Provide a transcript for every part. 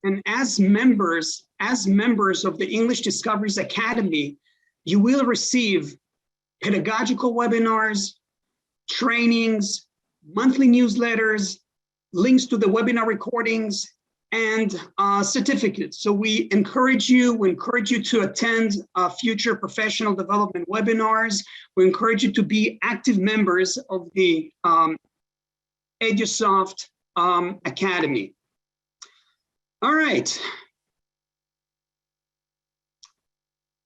And as members of the English Discoveries Academy, you will receive pedagogical webinars, trainings, monthly newsletters, links to the webinar recordings, and certificates. So we encourage you to attend future professional development webinars. We encourage you to be active members of the EduSoft Academy. All right.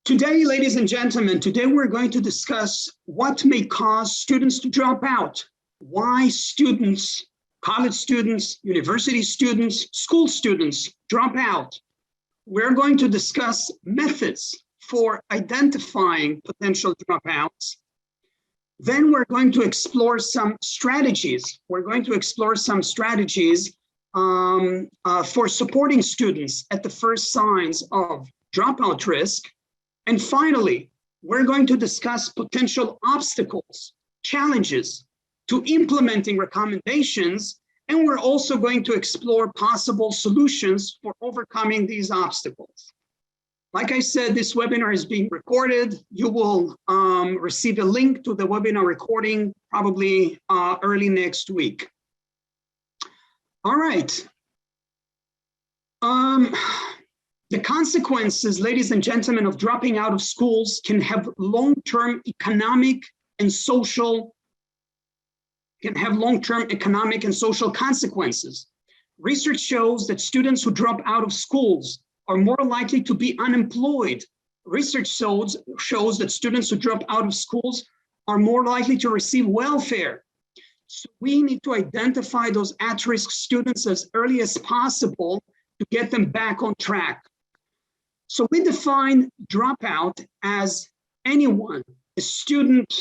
Today, ladies and gentlemen, today we're going to discuss what may cause students to drop out, why students, college students, university students, school students drop out. We're going to discuss methods for identifying potential dropouts. Then we're going to explore some strategies. We're going to explore some strategies for supporting students at the first signs of dropout risk. And finally, we're going to discuss potential obstacles, challenges to implementing recommendations, and we're also going to explore possible solutions for overcoming these obstacles. Like I said, this webinar is being recorded. You will receive a link to the webinar recording probably early next week. All right. The consequences, ladies and gentlemen, of dropping out of schools can have long-term economic and social consequences. Research shows that students who drop out of schools are more likely to be unemployed. Research shows that students who drop out of schools are more likely to receive welfare. So we need to identify those at-risk students as early as possible to get them back on track. So we define dropout as anyone, a student,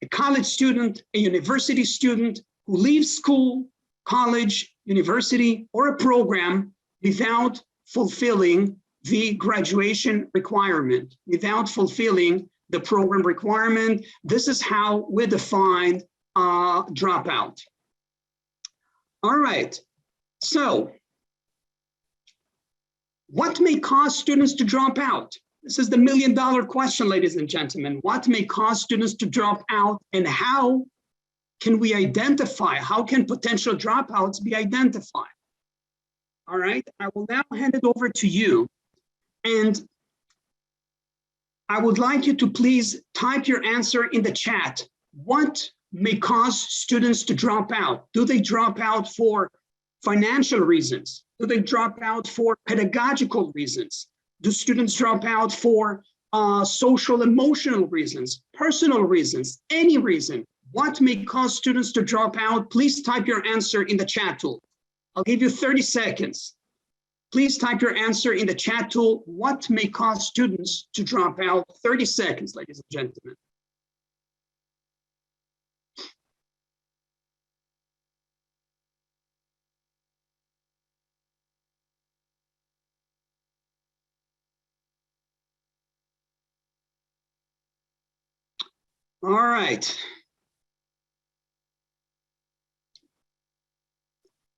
a college student, a university student who leaves school, college, university, or a program without fulfilling the graduation requirement, without fulfilling the program requirement. This is how we define dropout. All right, so what may cause students to drop out? This is the million-dollar question, ladies and gentlemen. What may cause students to drop out, and how can we identify, how can potential dropouts be identified? All right, I will now hand it over to you. And I would like you to please type your answer in the chat. What may cause students to drop out? Do they drop out for financial reasons? Do they drop out for pedagogical reasons? Do students drop out for social, emotional reasons, personal reasons, any reason? What may cause students to drop out? Please type your answer in the chat tool. I'll give you 30 seconds. Please type your answer in the chat tool. What may cause students to drop out? 30 seconds, ladies and gentlemen. All right.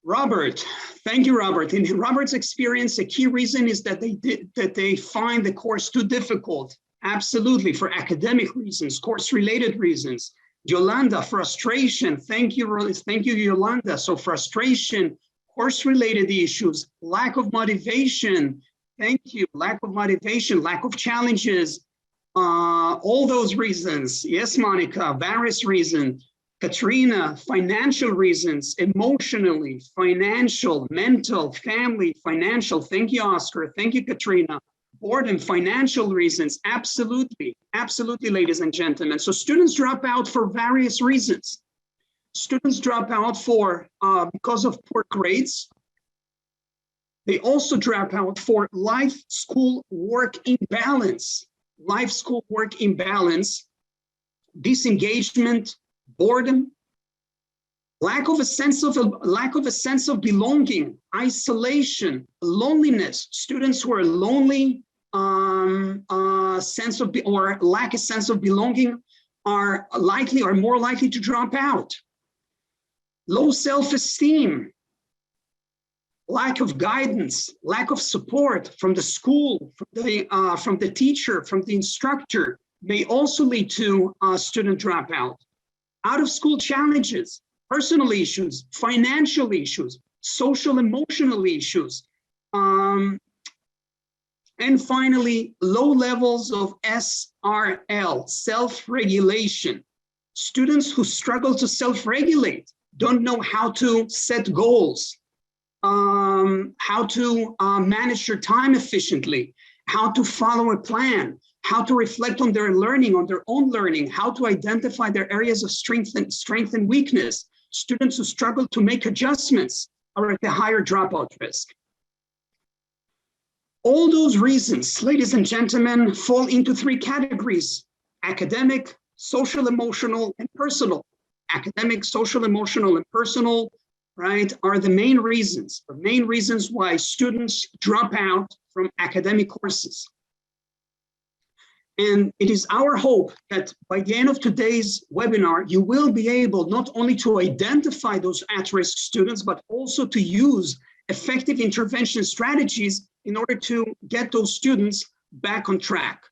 Robert, thank you, Robert. In Robert's experience, a key reason is that they find the course too difficult. Absolutely, for academic reasons, course-related reasons. Yolanda, frustration. Thank you, Yolanda. So frustration, course-related issues, lack of motivation. Thank you. Lack of motivation, lack of challenges. All those reasons. Yes, Monica, various reasons. Katrina, financial reasons, emotionally, financial, mental, family, financial. Thank you, Oscar. Thank you, Katrina. Boredom, financial reasons. Absolutely, absolutely, ladies and gentlemen. So students drop out for various reasons. Students drop out for because of poor grades. They also drop out for life, school, work imbalance. Life, school, work imbalance, disengagement, boredom, lack of a sense of belonging, isolation, loneliness. Students who are lonely, or lack a sense of belonging are more likely to drop out. Low self-esteem, lack of guidance, lack of support from the school, from the teacher, from the instructor may also lead to student dropout. Out of school challenges, personal issues, financial issues, social emotional issues, and finally, low levels of SRL, self-regulation. Students who struggle to self-regulate, don't know how to set goals, how to manage their time efficiently, how to follow a plan, how to reflect on their learning, on their own learning, how to identify their areas of strength and weakness. Students who struggle to make adjustments are at a higher dropout risk. All those reasons, ladies and gentlemen, fall into three categories: academic, social, emotional, and personal. Academic, social, emotional, and personal, right, are the main reasons why students drop out from academic courses. And it is our hope that by the end of today's webinar, you will be able not only to identify those at-risk students, but also to use effective intervention strategies in order to get those students back on track.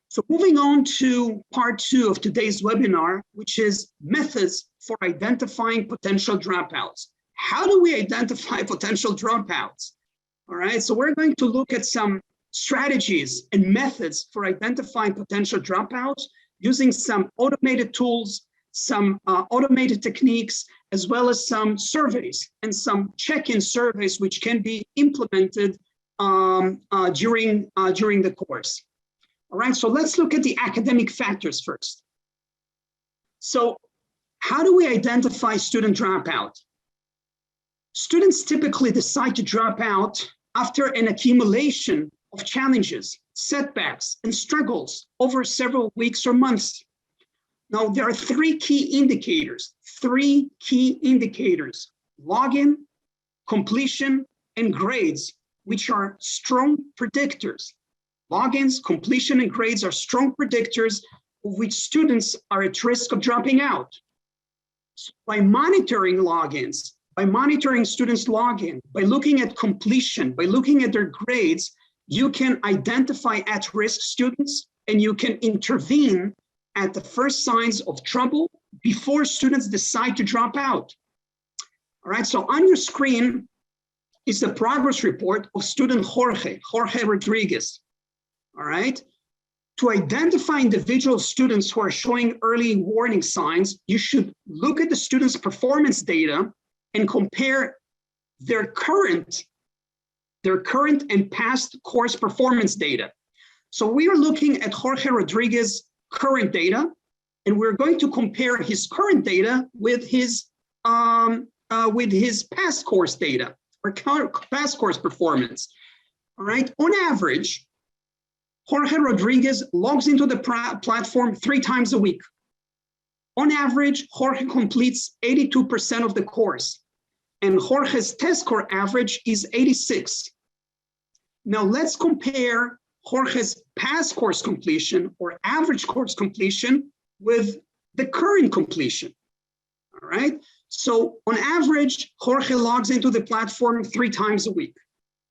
So moving on to part 2 of today's webinar, which is methods for identifying potential dropouts. How do we identify potential dropouts? All right, so we're going to look at some strategies and methods for identifying potential dropouts using some automated tools, some automated techniques, as well as some surveys and some check-in surveys which can be implemented during the course. All right, so let's look at the academic factors first. So how do we identify student dropout? Students typically decide to drop out after an accumulation of challenges, setbacks, and struggles over several weeks or months. Now, there are three key indicators, login, completion, and grades, which are strong predictors. Logins, completion, and grades are strong predictors of which students are at risk of dropping out. So by monitoring logins, by monitoring students' login, by looking at completion, by looking at their grades, you can identify at-risk students and you can intervene at the first signs of trouble before students decide to drop out. All right, so on your screen is the progress report of student Jorge Rodriguez. All right, to identify individual students who are showing early warning signs, you should look at the students' performance data and compare their current and past course performance data. So we are looking at Jorge Rodriguez's current data, and we're going to compare his current data with his past course data or past course performance. All right, on average, Jorge Rodriguez logs into the platform 3 times a week. On average, Jorge completes 82% of the course, and Jorge's test score average is 86. Now let's compare Jorge's past course completion or average course completion with the current completion. All right, so on average, Jorge logs into the platform 3 times a week.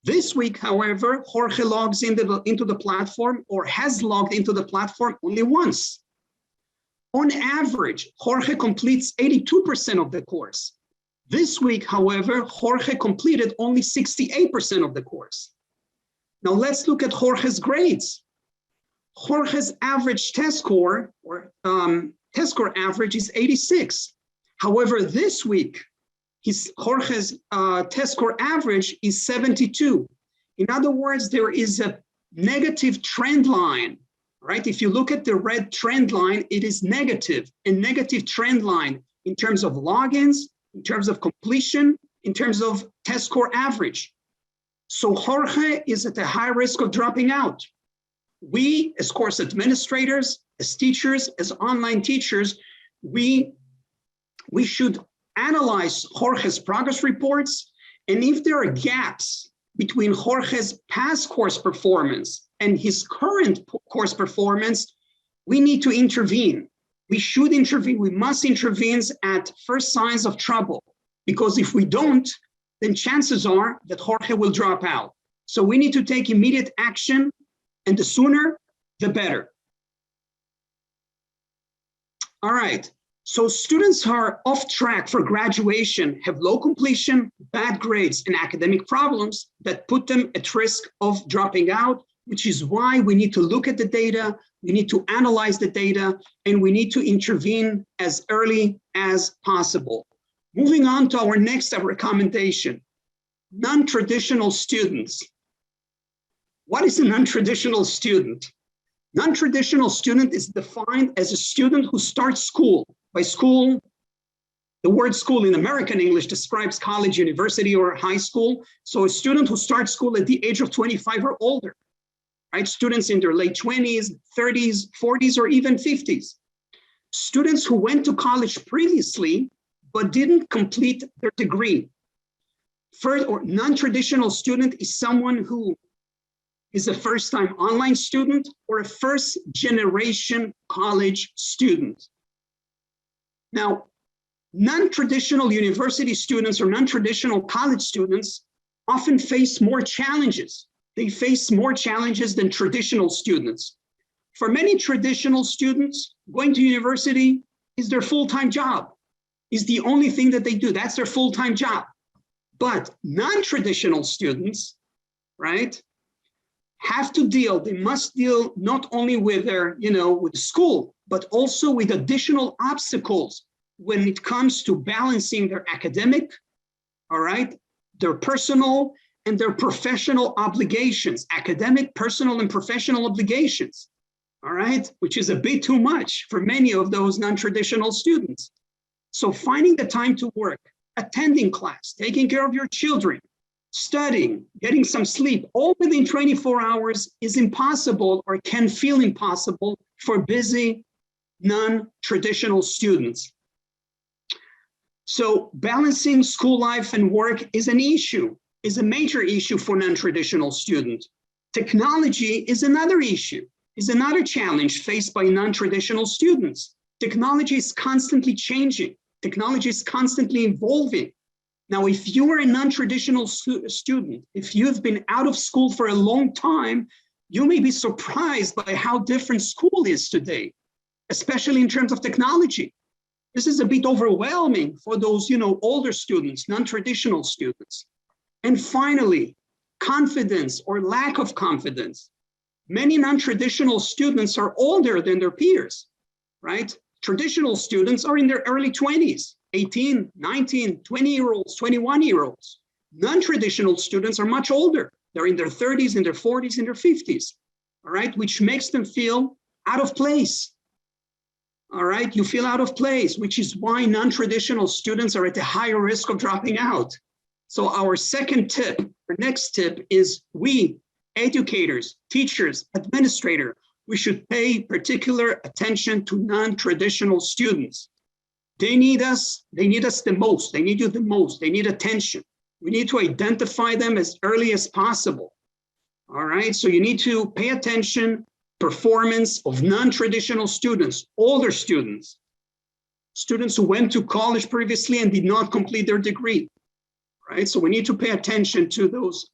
This week, however, Jorge logs into the platform or has logged into the platform only once. On average, Jorge completes 82% of the course. This week, however, Jorge completed only 68% of the course. Now let's look at Jorge's grades. Jorge's average test score or test score average is 86. However, this week, Jorge's test score average is 72. In other words, there is a negative trend line, right? If you look at the red trend line, it is negative, a negative trend line in terms of logins, in terms of completion, in terms of test score average. So Jorge is at a high risk of dropping out. We, as course administrators, as teachers, as online teachers, we should analyze Jorge's progress reports, and if there are gaps between Jorge's past course performance and his current course performance, we need to intervene. We should intervene. We must intervene at first signs of trouble, because if we don't, then chances are that Jorge will drop out. So we need to take immediate action, and the sooner, the better. All right, so students who are off track for graduation have low completion, bad grades, and academic problems that put them at risk of dropping out, which is why we need to look at the data, we need to analyze the data, and we need to intervene as early as possible. Moving on to our next recommendation, non-traditional students. What is a non-traditional student? Non-traditional student is defined as a student who starts school. By school, the word school in American English describes college, university, or high school. So a student who starts school at the age of 25 or older, right? Students in their late 20s, 30s, 40s, or even 50s. Students who went to college previously, but didn't complete their degree. First, or non-traditional student is someone who is a first-time online student or a first-generation college student. Now, non-traditional university students or non-traditional college students often face more challenges. They face more challenges than traditional students. For many traditional students, going to university is their full-time job, is the only thing that they do. That's their full-time job. But non-traditional students, right, they must deal not only with their, with school, but also with additional obstacles when it comes to balancing their academic, all right, their personal and their professional obligations, academic, personal, and professional obligations, all right, which is a bit too much for many of those non-traditional students. So finding the time to work, attending class, taking care of your children, studying, getting some sleep, all within 24 hours is impossible or can feel impossible for busy non-traditional students. So balancing school life and work is an issue, is a major issue for non-traditional students. Technology is another issue, is another challenge faced by non-traditional students. Technology is constantly changing. Technology is constantly evolving. Now, if you are a non-traditional student, if you've been out of school for a long time, you may be surprised by how different school is today, especially in terms of technology. This is a bit overwhelming for those, older students, non-traditional students. And finally, confidence or lack of confidence. Many non-traditional students are older than their peers, right? Traditional students are in their early 20s. 18, 19, 20-year-olds, 21-year-olds. Non-traditional students are much older. They're in their 30s, in their 40s, in their 50s, all right, which makes them feel out of place. All right, you feel out of place, which is why non-traditional students are at a higher risk of dropping out. So our second tip, our next tip is we, educators, teachers, administrators, we should pay particular attention to non-traditional students. They need us the most. They need you the most. They need attention. We need to identify them as early as possible. All right, so you need to pay attention, performance of non-traditional students, older students, students who went to college previously and did not complete their degree, right? So we need to pay attention to those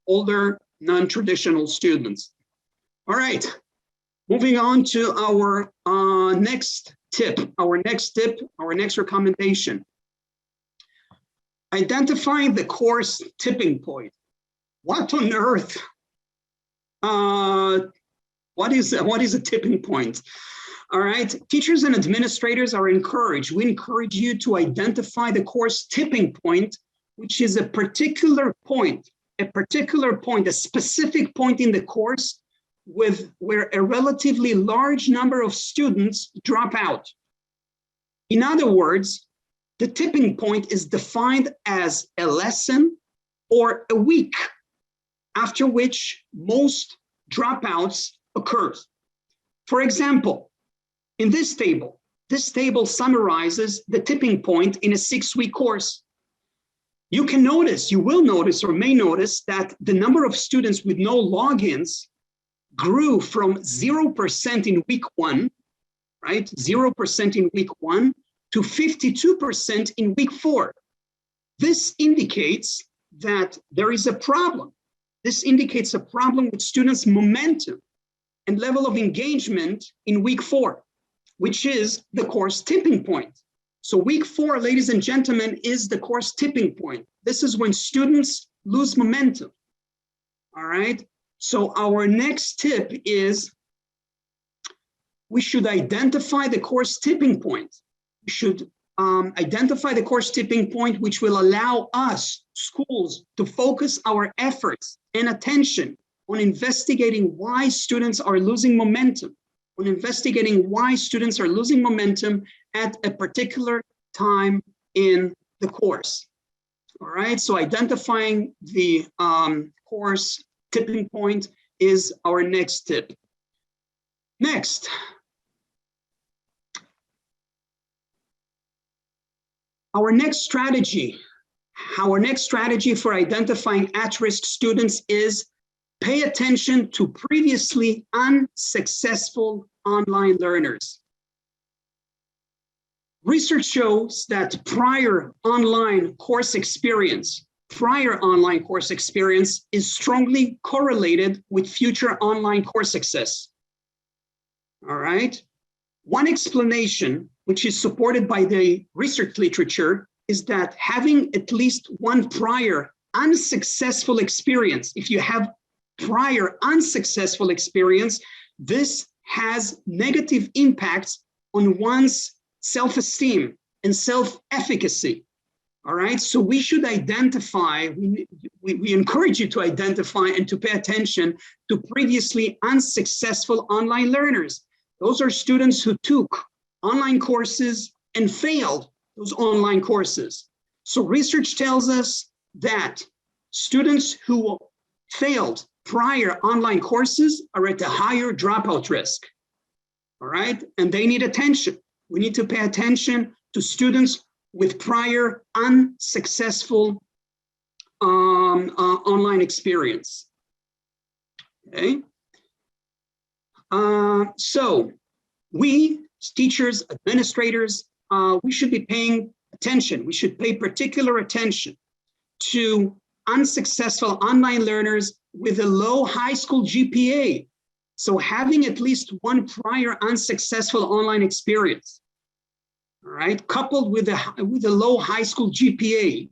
older non-traditional students. All right, moving on to our next tip, our next recommendation. Identifying the course tipping point. What on earth? What is a tipping point? All right, teachers and administrators are encouraged. We encourage you to identify the course tipping point, which is a particular point, a specific point in the course where a relatively large number of students drop out. In other words, the tipping point is defined as a lesson or a week after which most dropouts occurs. For example, in this table summarizes the tipping point in a 6-week course. You will notice or may notice that the number of students with no logins grew from 0% in week 1, right? 0% in week 1 to 52% in week 4. This indicates that there is a problem. This indicates a problem with students' momentum and level of engagement in week 4, which is the course tipping point. So week 4, ladies and gentlemen, is the course tipping point. This is when students lose momentum. All right. So our next tip is we should identify the course tipping point. We should identify the course tipping point, which will allow us, schools, to focus our efforts and attention on investigating why students are losing momentum, at a particular time in the course. All right, so identifying the course tipping point is our next tip. Next. Our next strategy for identifying at-risk students is pay attention to previously unsuccessful online learners. Research shows that prior online course experience is strongly correlated with future online course success. All right. One explanation, which is supported by the research literature, is that having at least one prior unsuccessful experience, if you have prior unsuccessful experience, this has negative impacts on one's self-esteem and self-efficacy. All right, so we should identify, we encourage you to identify and to pay attention to previously unsuccessful online learners. Those are students who took online courses and failed those online courses. So research tells us that students who failed prior online courses are at a higher dropout risk. All right, and they need attention. We need to pay attention to students with prior unsuccessful online experience. Okay. So we, teachers, administrators, we should be paying attention. We should pay particular attention to unsuccessful online learners with a low high school GPA. So having at least one prior unsuccessful online experience, all right, coupled with a low high school GPA,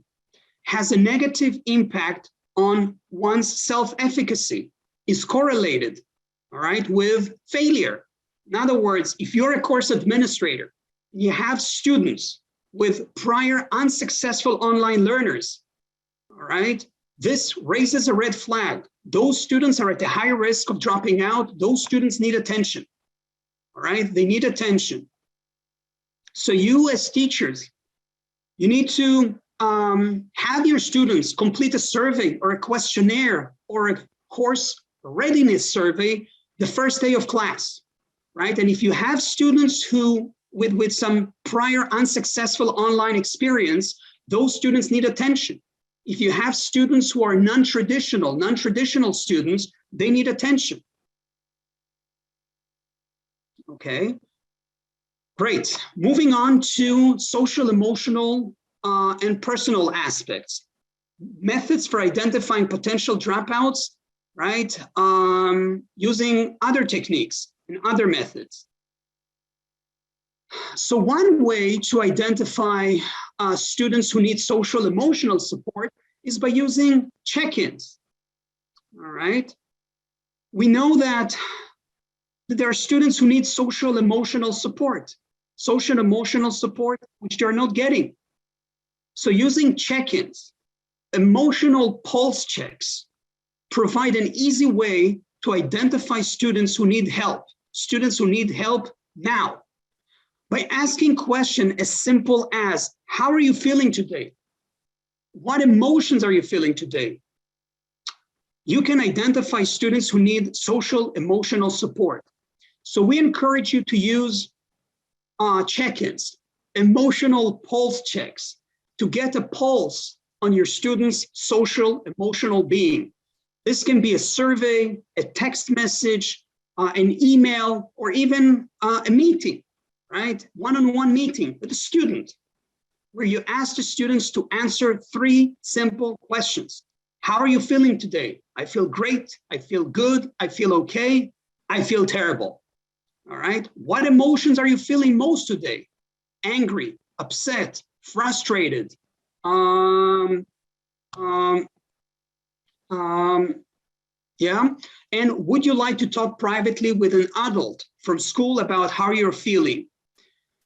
has a negative impact on one's self-efficacy, is correlated, all right, with failure. In other words, if you're a course administrator, you have students with prior unsuccessful online learners, all right, this raises a red flag. Those students are at a higher risk of dropping out. Those students need attention, all right, they need attention. So you as teachers, you need to have your students complete a survey or a questionnaire or a course readiness survey the first day of class, right? And if you have students who with some prior unsuccessful online experience, those students need attention. If you have students who are non-traditional students, they need attention. Okay, great. Moving on to social, emotional, and personal aspects. Methods for identifying potential dropouts, right? Using other techniques and other methods. So one way to identify students who need social emotional support is by using check-ins, all right? We know that there are students who need social emotional support, which they're not getting. So using check-ins, emotional pulse checks, provide an easy way to identify students who need help now. By asking questions as simple as, how are you feeling today? What emotions are you feeling today? You can identify students who need social emotional support. So we encourage you to use check-ins, emotional pulse checks, to get a pulse on your students' social emotional being. This can be a survey, a text message, an email, or even a meeting. Right? One-on-one meeting with a student. where you ask the students to answer 3 simple questions. How are you feeling today? I feel great. I feel good. I feel okay. I feel terrible. All right. What emotions are you feeling most today? Angry, upset, frustrated. Yeah. And would you like to talk privately with an adult from school about how you're feeling?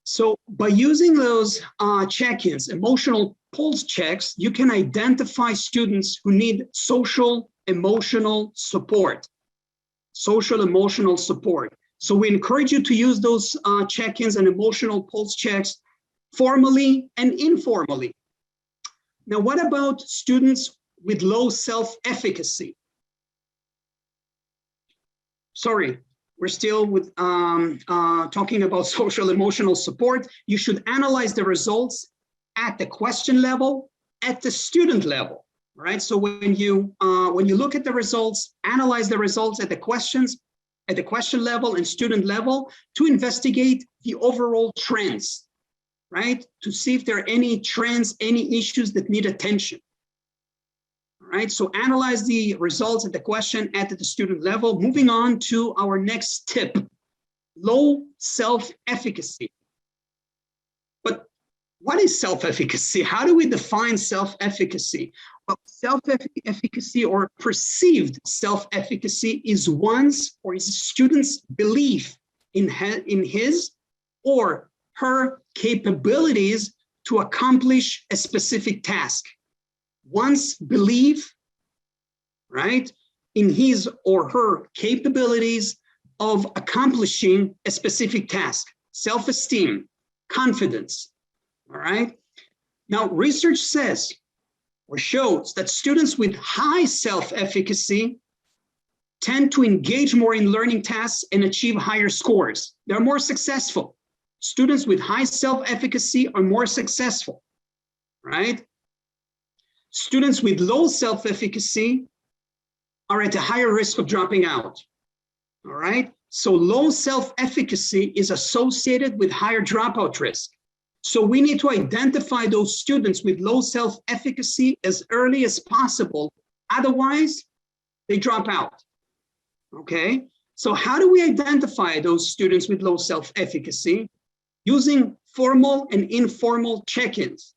So by using those check-ins, emotional pulse checks, you can identify students who need social emotional support. Social emotional support. So we encourage you to use those check-ins and emotional pulse checks formally and informally. Now, what about students with low self-efficacy? Sorry, we're still with talking about social emotional support. You should analyze the results at the question level, at the student level, right? So when you look at the results, analyze the results at the questions, at the question level and student level to investigate the overall trends, right? To see if there are any trends, any issues that need attention. Right, so analyze the results at the question at the student level. Moving on to our next tip, low self-efficacy. But what is self-efficacy? How do we define self-efficacy? Well, self-efficacy or perceived self-efficacy is one's or his student's belief in his or her capabilities to accomplish a specific task. One's belief, right, in his or her capabilities of accomplishing a specific task, self-esteem, confidence, all right? Now, research says or shows that students with high self-efficacy tend to engage more in learning tasks and achieve higher scores. They're more successful. Students with high self-efficacy are more successful, right? Students with low self-efficacy are at a higher risk of dropping out, all right? So low self-efficacy is associated with higher dropout risk. So we need to identify those students with low self-efficacy as early as possible. Otherwise, they drop out, okay? So how do we identify those students with low self-efficacy? Using formal and informal check-ins.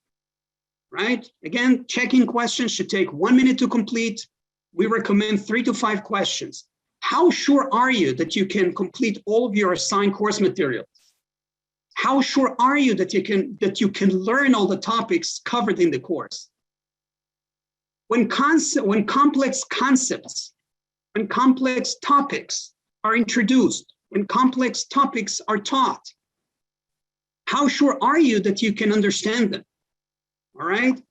Right? Again, check-in questions should take 1 minute to complete. We recommend 3 to 5 questions. How sure are you that you can complete all of your assigned course materials? How sure are you that you can learn all the topics covered in the course? When complex concepts, when complex topics are introduced, when complex topics are taught, how sure are you that you can understand them? All right,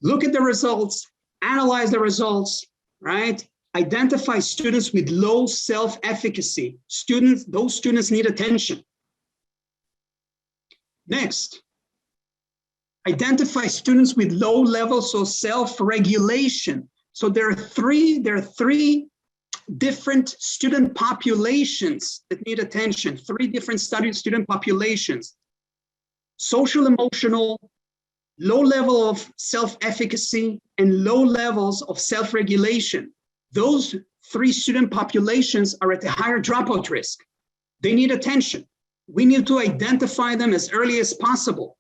look at the results, analyze the results, right? Identify students with low self-efficacy. Those students need attention. Next, identify students with low levels of self-regulation. So there are three different student populations that need attention, 3 different student populations. Social emotional, low level of self-efficacy, and low levels of self-regulation. Those 3 student populations are at a higher dropout risk. They need attention. We need to identify them as early as possible,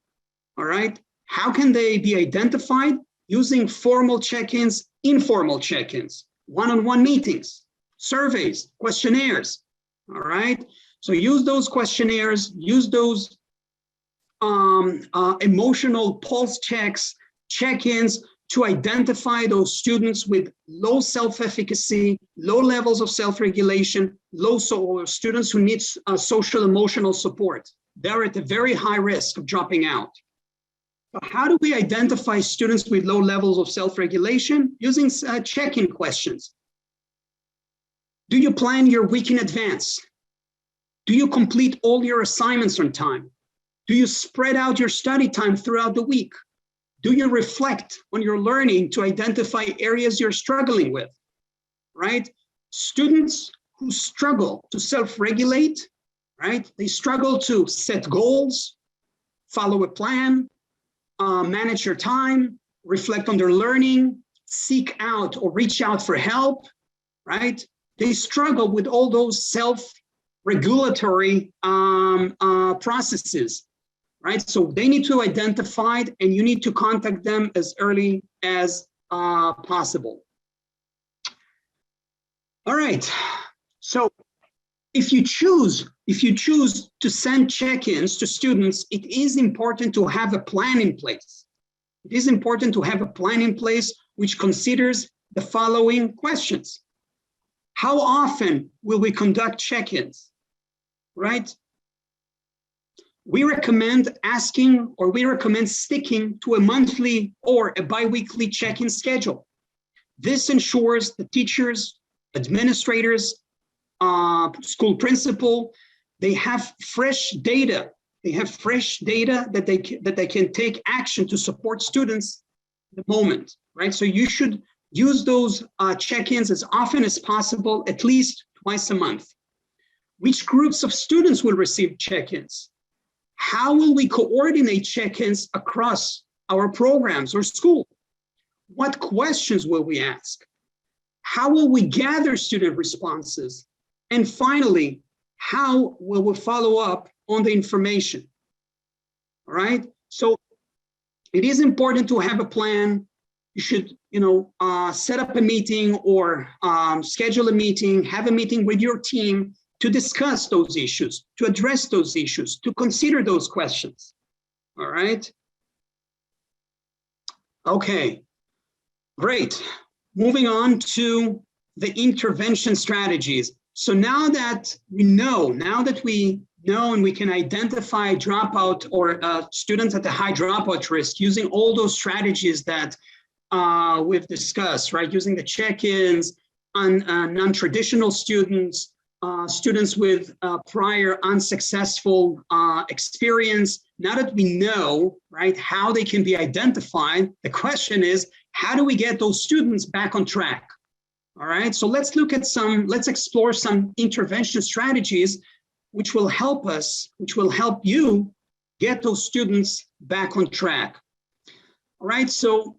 all right? How can they be identified? Using formal check-ins, informal check-ins, one-on-one meetings, surveys, questionnaires, all right? So use those questionnaires, use those emotional pulse checks, check-ins to identify those students with low self-efficacy, low levels of self-regulation, students who need social emotional support. They're at a very high risk of dropping out. So how do we identify students with low levels of self-regulation? Using check-in questions. Do you plan your week in advance? Do you complete all your assignments on time? Do you spread out your study time throughout the week? Do you reflect on your learning to identify areas you're struggling with, right? Students who struggle to self-regulate, right? They struggle to set goals, follow a plan, manage their time, reflect on their learning, seek out or reach out for help, right? They struggle with all those self-regulatory processes, right? So they need to identify it, and you need to contact them as early as possible. All right, so if you choose to send check-ins to students, it is important to have a plan in place. It is important to have a plan in place which considers the following questions. How often will we conduct check-ins, right? We recommend asking, or we recommend sticking to a monthly or a bi-weekly check-in schedule. This ensures the teachers, administrators, school principal, they have fresh data. They have fresh data that they can take action to support students at the moment, right? So you should use those check-ins as often as possible, at least twice a month. Which groups of students will receive check-ins? How will we coordinate check-ins across our programs or school? What questions will we ask? How will we gather student responses? And finally, how will we follow up on the information? All right, so it is important to have a plan. You should, set up a meeting or schedule a meeting, have a meeting with your team to discuss those issues, to address those issues, to consider those questions. All right. Okay, great. Moving on to the intervention strategies. So now that we know and we can identify dropout or students at the high dropout risk using all those strategies that we've discussed, right? Using the check-ins on non-traditional students, students with prior unsuccessful experience. Now that we know, right, how they can be identified, the question is, how do we get those students back on track? All right, so let's explore some intervention strategies which will help you get those students back on track. All right, so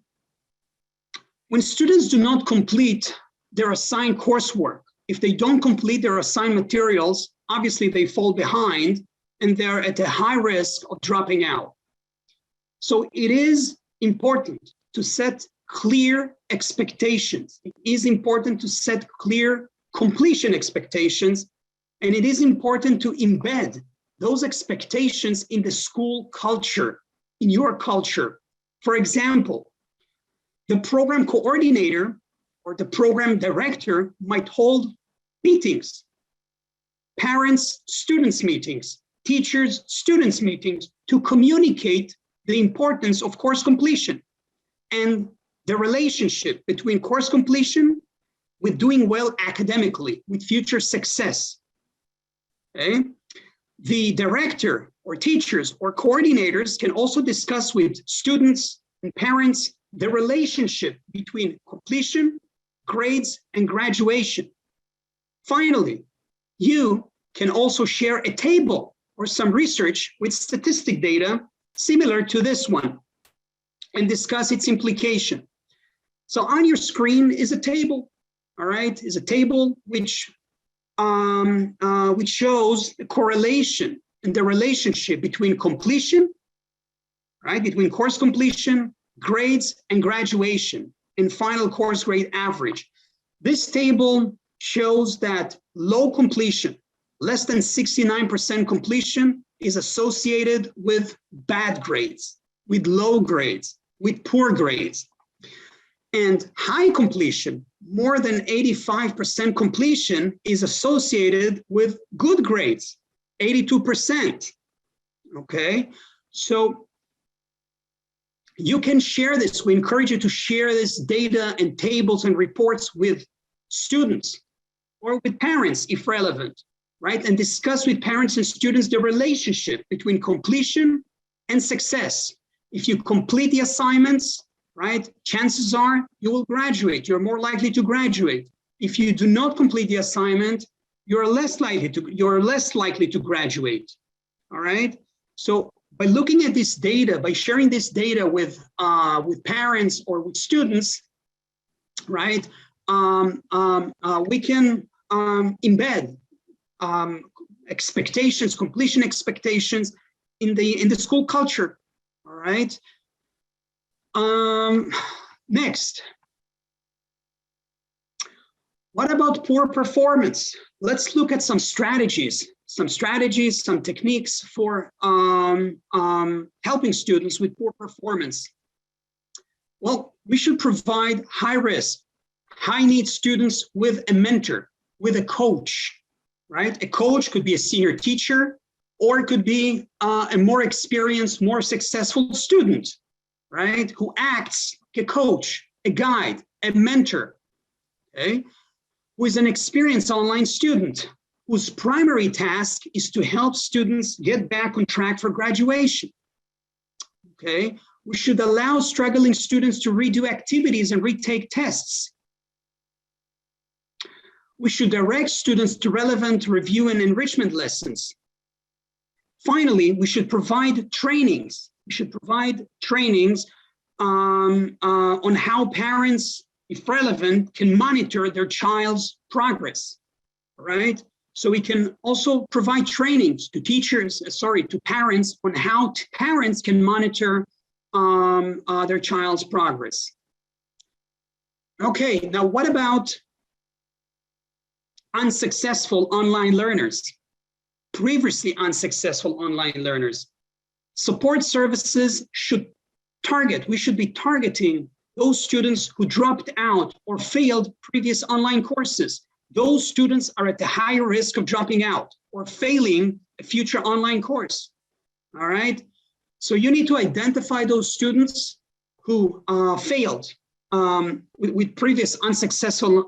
when students do not complete their assigned coursework, if they don't complete their assigned materials, obviously they fall behind and they're at a high risk of dropping out. So it is important to set clear expectations. It is important to set clear completion expectations, and it is important to embed those expectations in the school culture, in your culture. For example, the program coordinator or the program director might hold meetings, parents, students meetings, teachers, students meetings to communicate the importance of course completion and the relationship between course completion with doing well academically, with future success. Okay? The director or teachers or coordinators can also discuss with students and parents the relationship between completion, grades, and graduation. Finally, you can also share a table or some research with statistic data similar to this one and discuss its implication. So on your screen is a table, all right, is a table which shows the correlation and the relationship between completion, right, between course completion, grades, and graduation, and final course grade average. This table shows that low completion, less than 69% completion, is associated with bad grades, with low grades, with poor grades. And high completion, more than 85% completion, is associated with good grades, 82%. Okay, so you can share this. We encourage you to share this data and tables and reports with students or with parents if relevant, right? And discuss with parents and students the relationship between completion and success. If you complete the assignments, right, chances are you will graduate. You're more likely to graduate. If you do not complete the assignment, you're less likely to graduate. All right. So by looking at this data, by sharing this data with parents or with students, right, we can embed expectations, completion expectations in the school culture. All right. Next. What about poor performance? Let's look at some strategies, some techniques for helping students with poor performance. Well, we should provide high risk, high need students with a mentor, with a coach, right? A coach could be a senior teacher, or it could be a more experienced, more successful student, right? Who acts like a coach, a guide, a mentor, okay? Who is an experienced online student, whose primary task is to help students get back on track for graduation, okay? We should allow struggling students to redo activities and retake tests. We should direct students to relevant review and enrichment lessons. Finally, we should provide trainings. We should provide trainings on how parents, if relevant, can monitor their child's progress, right? So we can also provide trainings to to parents on how parents can monitor their child's progress. Okay, now what about unsuccessful online learners? Previously unsuccessful online learners. Support services we should be targeting those students who dropped out or failed previous online courses. Those students are at the higher risk of dropping out or failing a future online course, all right? So you need to identify those students who failed with previous unsuccessful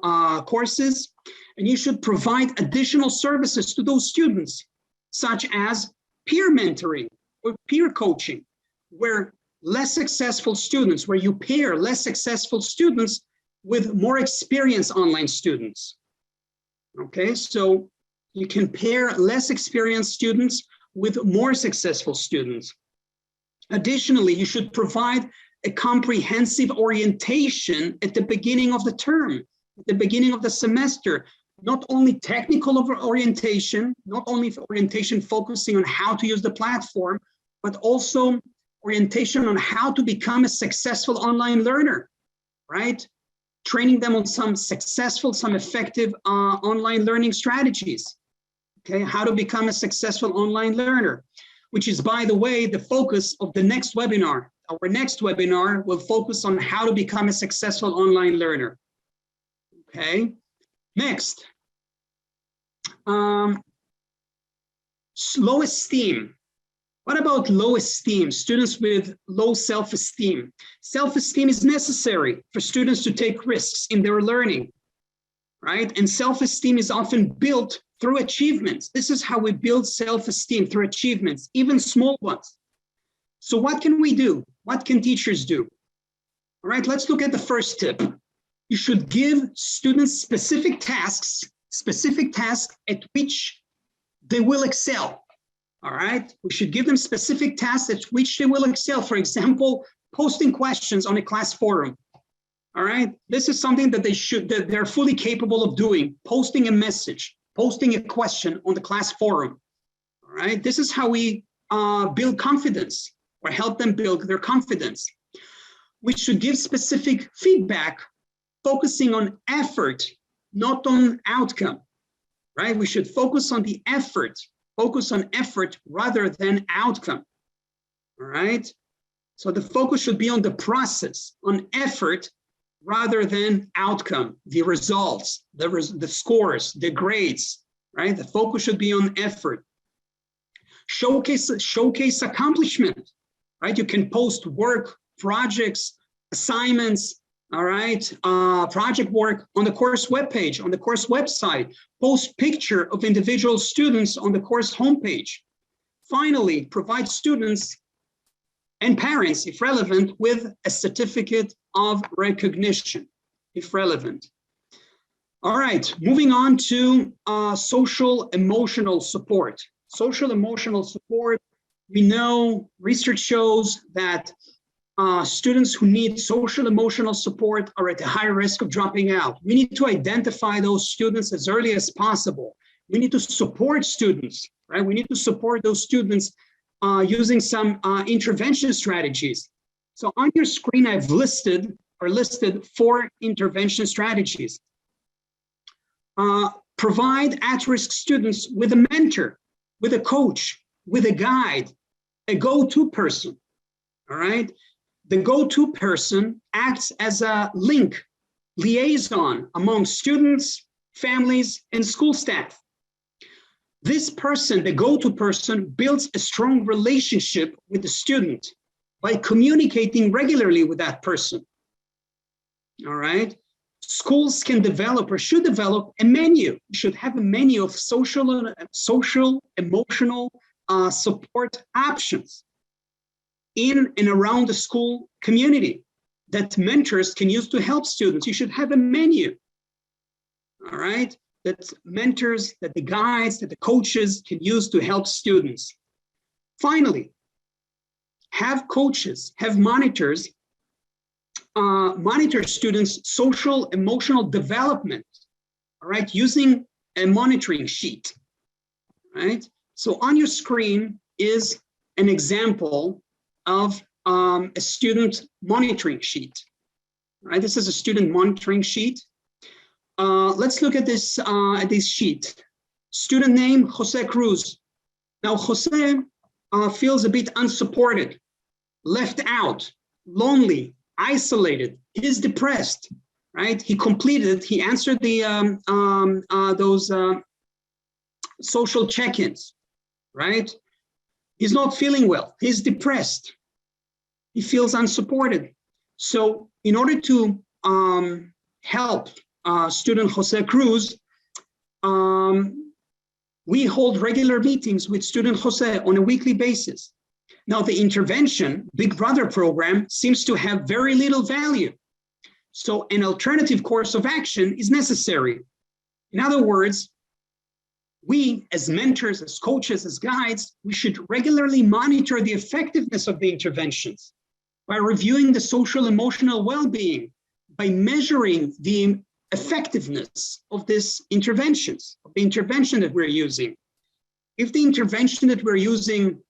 courses, and you should provide additional services to those students, such as peer mentoring or peer coaching, where you pair less successful students with more experienced online students. Okay, so you can pair less experienced students with more successful students. Additionally, you should provide a comprehensive orientation at the beginning of the term, at the beginning of the semester, not only technical orientation, not only orientation focusing on how to use the platform, but also orientation on how to become a successful online learner, right? Training them on some successful, some effective online learning strategies, okay? How to become a successful online learner, which is, by the way, the focus of the next webinar. Our next webinar will focus on how to become a successful online learner, okay? Next, low esteem. What about low esteem? Students with low self-esteem. Self-esteem is necessary for students to take risks in their learning, right? And self-esteem is often built through achievements. This is how we build self-esteem, through achievements, even small ones. So what can we do? What can teachers do? All right, let's look at the first tip. You should give students specific tasks at which they will excel. All right, we should give them specific tasks at which they will excel. For example, posting questions on a class forum. All right, this is something that they're fully capable of doing. Posting a message, posting a question on the class forum. All right, this is how we build confidence, or help them build their confidence. We should give specific feedback, focusing on effort, not on outcome, right? We should focus on the effort, focus on effort rather than outcome, all right? So the focus should be on the process, on effort rather than outcome, the results, the scores, the grades, right? The focus should be on effort. Showcase accomplishment, right? You can post work, projects, assignments, all right, project work on the course webpage, on the course website. Post picture of individual students on the course homepage. Finally, provide students and parents, if relevant, with a certificate of recognition, if relevant. All right, moving on to social emotional support. Social emotional support We know research shows that students who need social emotional support are at a high risk of dropping out. We need to identify those students as early as possible. We need to support students, right? We need to support those students using some intervention strategies. So on your screen, I've listed 4 intervention strategies. Provide at-risk students with a mentor, with a coach, with a guide, a go-to person, all right? The go-to person acts as a liaison among students, families, and school staff. This person, the go-to person, builds a strong relationship with the student by communicating regularly with that person, all right? Schools can develop or should develop a menu. You should have a menu of social, emotional support options in and around the school community that mentors can use to help students. You should have a menu, all right? That mentors, that the guides, that the coaches can use to help students. Finally, have coaches, have monitors, monitor students' social emotional development, all right, using a monitoring sheet, right? So on your screen is an example of a student monitoring sheet, right? This is a student monitoring sheet. Let's look at this sheet. Student name, Jose Cruz. Now, Jose feels a bit unsupported, left out, lonely, isolated, is depressed, right? He answered those social check-ins, right? He's not feeling well, he's depressed. He feels unsupported. So in order to help student Jose Cruz, we hold regular meetings with student Jose on a weekly basis. Now, the intervention, Big Brother program, seems to have very little value. So an alternative course of action is necessary. In other words, we as mentors, as coaches, as guides, we should regularly monitor the effectiveness of the interventions by reviewing the social emotional well-being, by measuring the effectiveness of these interventions, of the intervention that we're using. If the intervention that we're using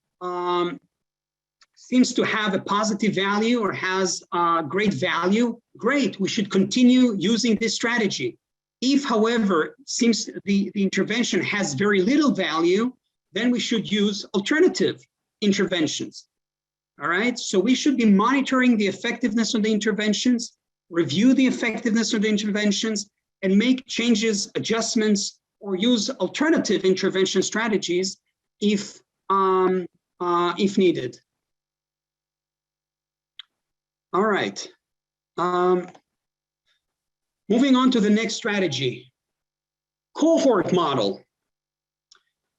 seems to have a positive value or has great value, great, we should continue using this strategy. If, however, seems the intervention has very little value, then we should use alternative interventions, all right? So we should be monitoring the effectiveness of the interventions, review the effectiveness of the interventions, and make changes, adjustments, or use alternative intervention strategies if needed. All right. Moving on to the next strategy, cohort model.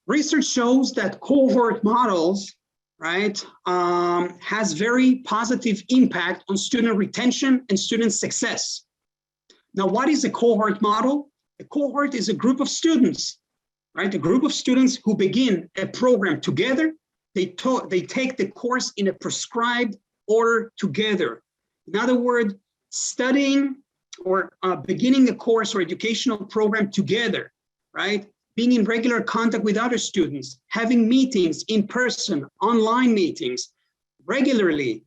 Research shows that cohort models, right, has very positive impact on student retention and student success. Now, what is a cohort model? A cohort is a group of students, right? A group of students who begin a program together. They take the course in a prescribed order together. In other words, studying or beginning a course or educational program together, right? Being in regular contact with other students, having meetings in person, online meetings, regularly,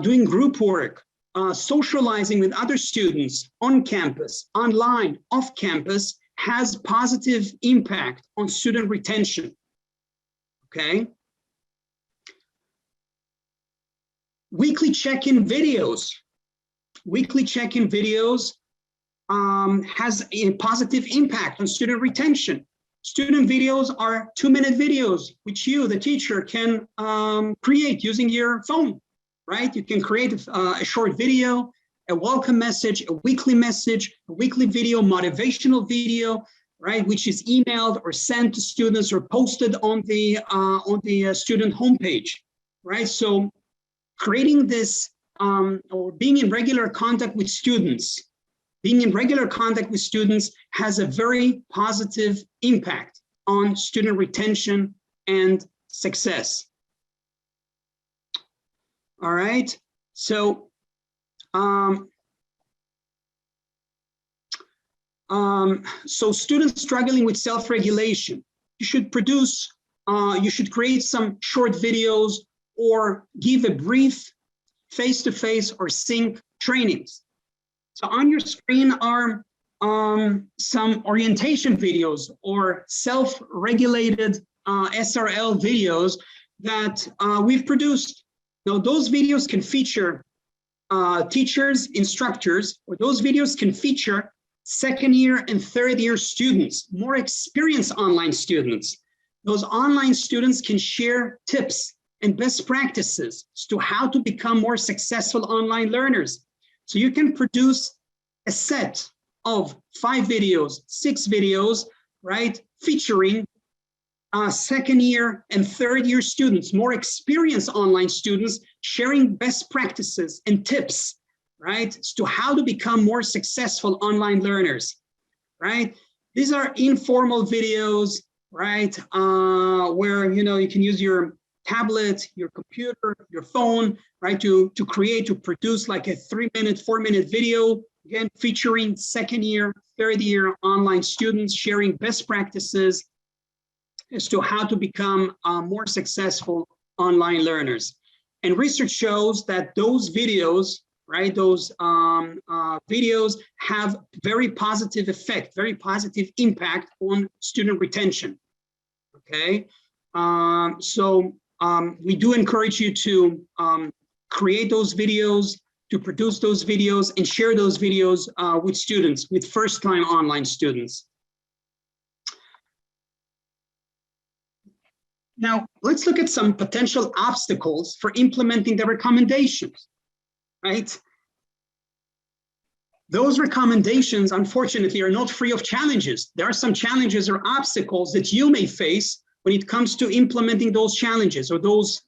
doing group work, socializing with other students on campus, online, off campus, has positive impact on student retention, okay? Weekly check-in videos. Weekly check-in videos has a positive impact on student retention. Student videos are 2-minute videos, which you, the teacher, can create using your phone, right? You can create a short video, a welcome message, a weekly video, motivational video, right? Which is emailed or sent to students or posted on the student homepage, right? So creating this or being in regular contact with students, has a very positive impact on student retention and success. All right. So, so students struggling with self-regulation, you should produce, you should create some short videos or give a brief face-to-face or sync trainings. So on your screen are some orientation videos or self-regulated SRL videos that we've produced. Now those videos can feature teachers, instructors, or those videos can feature second year and third year students, more experienced online students. Those online students can share tips and best practices as to how to become more successful online learners. So you can produce a set of 5 videos, 6 videos, right, featuring second year and third year students, more experienced online students, sharing best practices and tips, right, as to how to become more successful online learners, right? These are informal videos, right, where, you know, you can use your tablet, your computer, your phone, right, to produce like a 3-minute, 4-minute video, again, featuring second year, third year online students sharing best practices as to how to become more successful online learners. And research shows that those videos, right, those videos have very positive effect, very positive impact on student retention, okay? We do encourage you to create those videos, to produce those videos and share those videos with students, with first-time online students. Now, let's look at some potential obstacles for implementing the recommendations, right? Those recommendations, unfortunately, are not free of challenges. There are some challenges or obstacles that you may face when it comes to implementing those challenges or those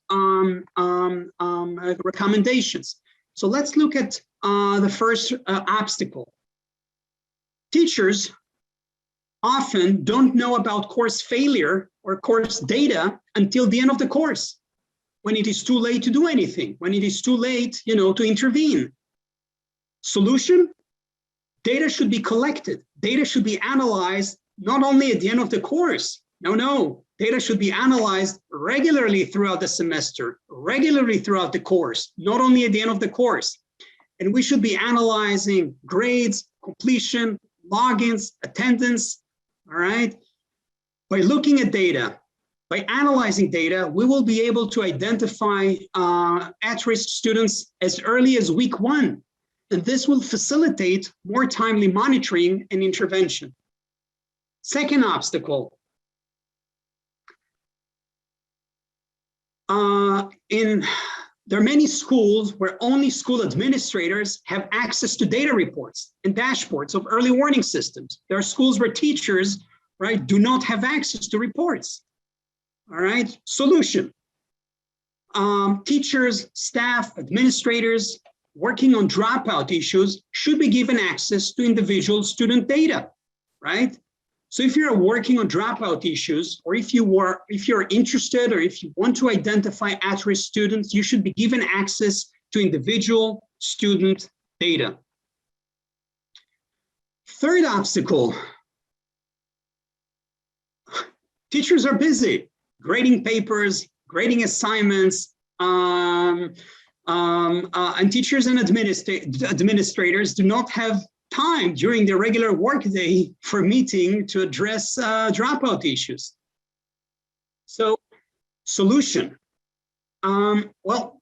recommendations. So let's look at the first obstacle. Teachers often don't know about course failure or course data until the end of the course, when it is too late to do anything, when it is too late, you know, to intervene. Solution: data should be collected. Data should be analyzed not only at the end of the course. No, data should be analyzed regularly throughout the semester, regularly throughout the course, not only at the end of the course. And we should be analyzing grades, completion, logins, attendance, all right? By looking at data, by analyzing data, we will be able to identify at-risk students as early as week 1. And this will facilitate more timely monitoring and intervention. Second obstacle. There are many schools where only school administrators have access to data reports and dashboards of early warning systems. There are schools where teachers, right, do not have access to reports. All right, solution. Teachers, staff, administrators working on dropout issues should be given access to individual student data, right? So if you're working on dropout issues, or if you're interested, or if you want to identify at-risk students, you should be given access to individual student data. Third obstacle. Teachers are busy grading papers, grading assignments, and teachers and administrators do not have time during their regular workday for meeting to address dropout issues. So, solution. Well,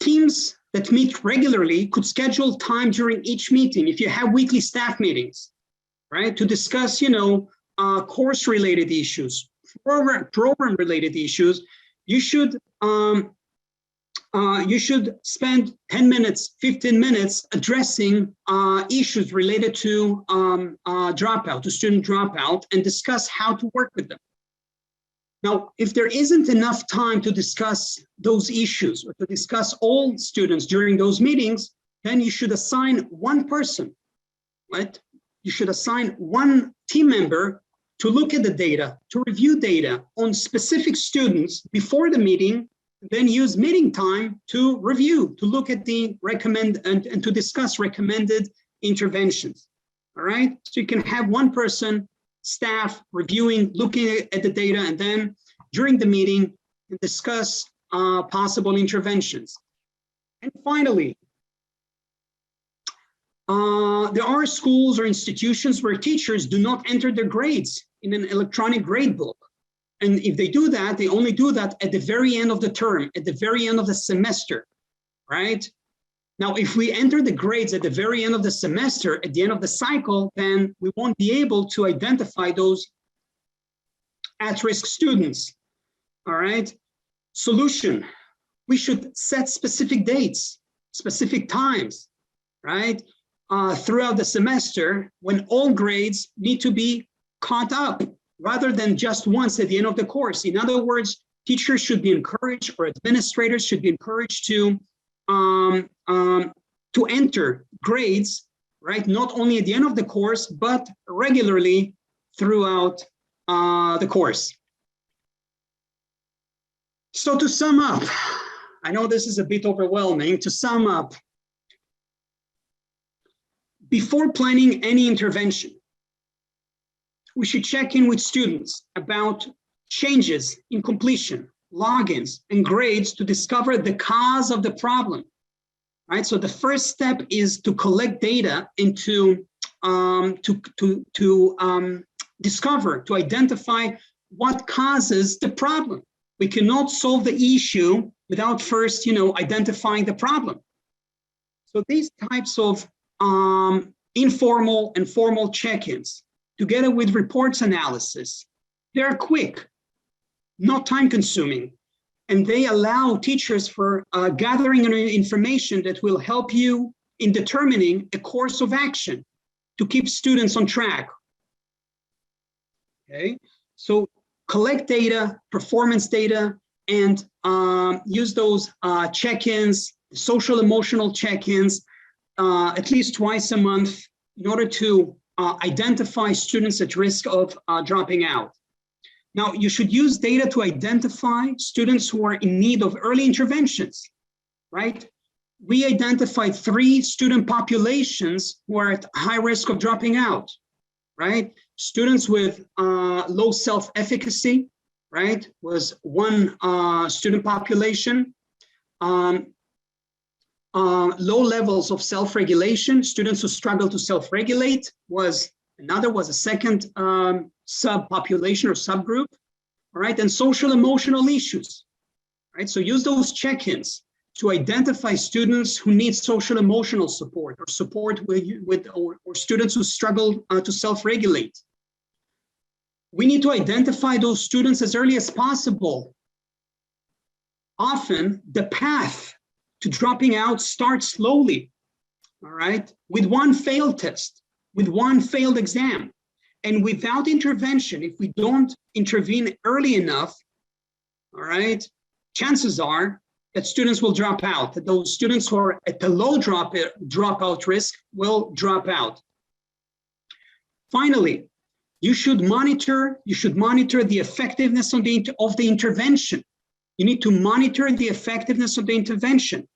teams that meet regularly could schedule time during each meeting. If you have weekly staff meetings, right, to discuss, you know, course-related issues, program-related issues, you should spend 10 minutes, 15 minutes addressing issues related to dropout, to student dropout, and discuss how to work with them. Now, if there isn't enough time to discuss those issues or to discuss all students during those meetings, then you should assign one person, right? You should assign one team member to look at the data, to review data on specific students before the meeting, then use meeting time to review, to look at the and to discuss recommended interventions. All right, so you can have one person, staff, reviewing, looking at the data, and then during the meeting discuss possible interventions. And finally, there are schools or institutions where teachers do not enter their grades in an electronic grade book. And if they do that, they only do that at the very end of the term, at the very end of the semester, right? Now, if we enter the grades at the very end of the semester, at the end of the cycle, then we won't be able to identify those at-risk students, all right? Solution, we should set specific dates, specific times, right? Throughout the semester when all grades need to be caught up rather than just once at the end of the course. In other words, teachers should be encouraged, or administrators should be encouraged to enter grades, right? Not only at the end of the course, but regularly throughout the course. So to sum up, I know this is a bit overwhelming. To sum up, before planning any intervention, we should check in with students about changes in completion, logins, and grades to discover the cause of the problem, right? So the first step is to collect data and to discover, to identify what causes the problem. We cannot solve the issue without first, identifying the problem. So these types of informal and formal check-ins, together with reports analysis, they're quick, not time-consuming, and they allow teachers for gathering information that will help you in determining a course of action to keep students on track. Okay, so collect data, performance data, and use those check-ins, social emotional check-ins, at least twice a month in order to identify students at risk of dropping out. Now, you should use data to identify students who are in need of early interventions, right? We identified 3 student populations who are at high risk of dropping out, right? Students with low self-efficacy, right, was one student population. Low levels of self-regulation, students who struggle to self-regulate was a second subpopulation or subgroup, all right, and social emotional issues, right? So use those check-ins to identify students who need social emotional support or support or students who struggle to self-regulate. We need to identify those students as early as possible. Often the path to dropping out starts slowly, all right, with one failed test, with one failed exam. And without intervention, if we don't intervene early enough, all right, chances are that students will drop out, that those students who are at the low dropout risk will drop out. Finally, you should monitor the effectiveness of the intervention. You need to monitor the effectiveness of the intervention.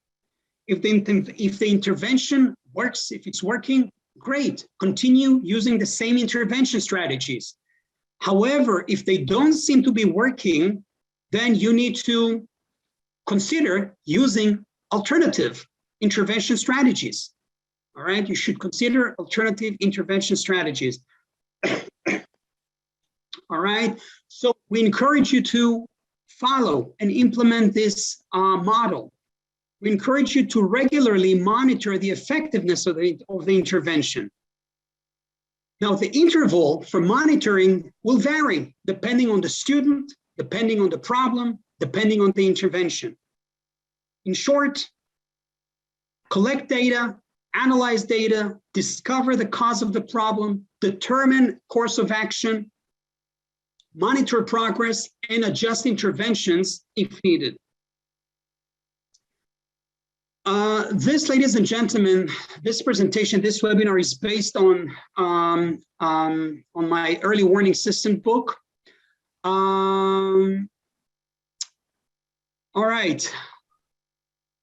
If the intervention works, if it's working, great, continue using the same intervention strategies. However, if they don't seem to be working, then you need to consider using alternative intervention strategies. All right, you should consider alternative intervention strategies. All right, so we encourage you to follow and implement this model. We encourage you to regularly monitor the effectiveness of the intervention. Now, the interval for monitoring will vary depending on the student, depending on the problem, depending on the intervention. In short, collect data, analyze data, discover the cause of the problem, determine course of action, monitor progress, and adjust interventions if needed. This, ladies and gentlemen, this presentation, this webinar is based on my early warning system book. All right.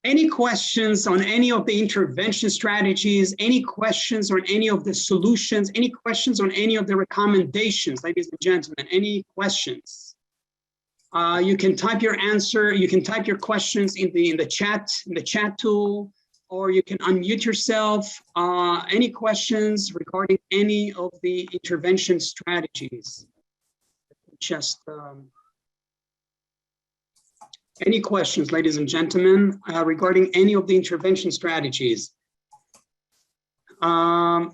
Any questions on any of the intervention strategies? Any questions on any of the solutions? Any questions on any of the recommendations, ladies and gentlemen? Any questions? You can type your answer. You can type your questions in the chat tool, or you can unmute yourself. Any questions regarding any of the intervention strategies? Just any questions, ladies and gentlemen, regarding any of the intervention strategies? Any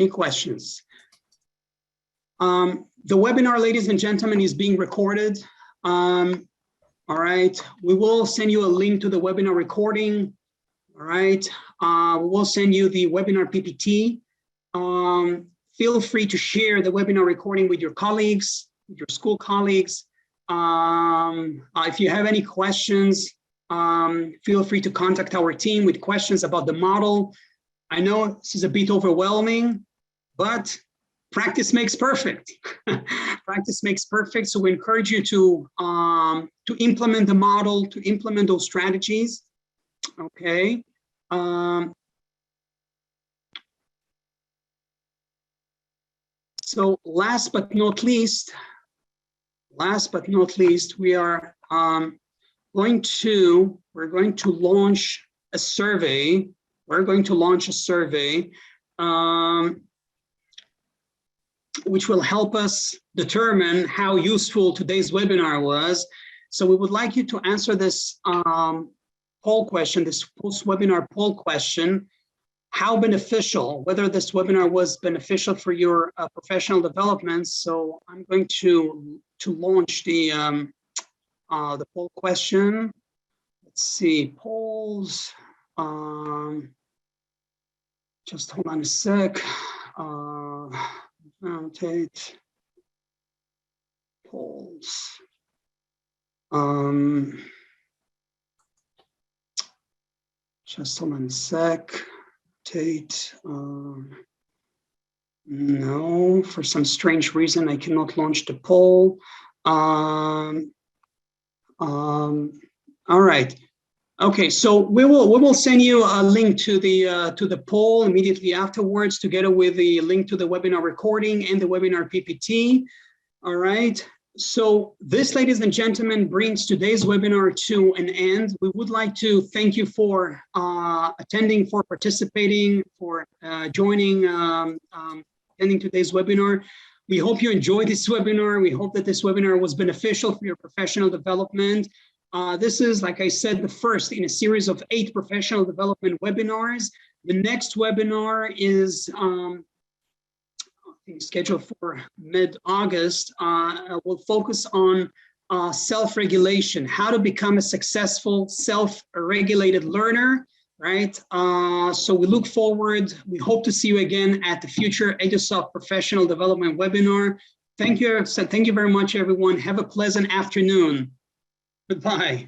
questions? The webinar, ladies and gentlemen, is being recorded. All right, we will send you a link to the webinar recording. All right, we will send you the webinar PPT. Feel free to share the webinar recording with your colleagues, with your school colleagues. If you have any questions, feel free to contact our team with questions about the model. I know this is a bit overwhelming, but practice makes perfect. Practice makes perfect. So we encourage you to implement the model, to implement those strategies. Okay. So last but not least, we are going to launch a survey. We're going to launch a survey which will help us determine how useful today's webinar was. So we would like you to answer this poll question, this post-webinar poll question. How beneficial, whether this webinar was beneficial for your professional development. So I'm going to launch the poll question. Let's see, polls. Just hold on a sec. Rotate polls. Just hold on a sec. No, for some strange reason, I cannot launch the poll. All right. Okay, so we will send you a link to the poll immediately afterwards, together with the link to the webinar recording and the webinar PPT. All right. So this, ladies and gentlemen, brings today's webinar to an end. We would like to thank you for attending, for participating, for joining, attending today's webinar. We hope you enjoyed this webinar. We hope that this webinar was beneficial for your professional development. This is, like I said, the first in a series of 8 professional development webinars. The next webinar is scheduled for mid-August. Will focus on self-regulation, how to become a successful self-regulated learner, right? So we look forward, we hope to see you again at the future Edusoft Professional Development webinar. Thank you very much, everyone. Have a pleasant afternoon. Goodbye.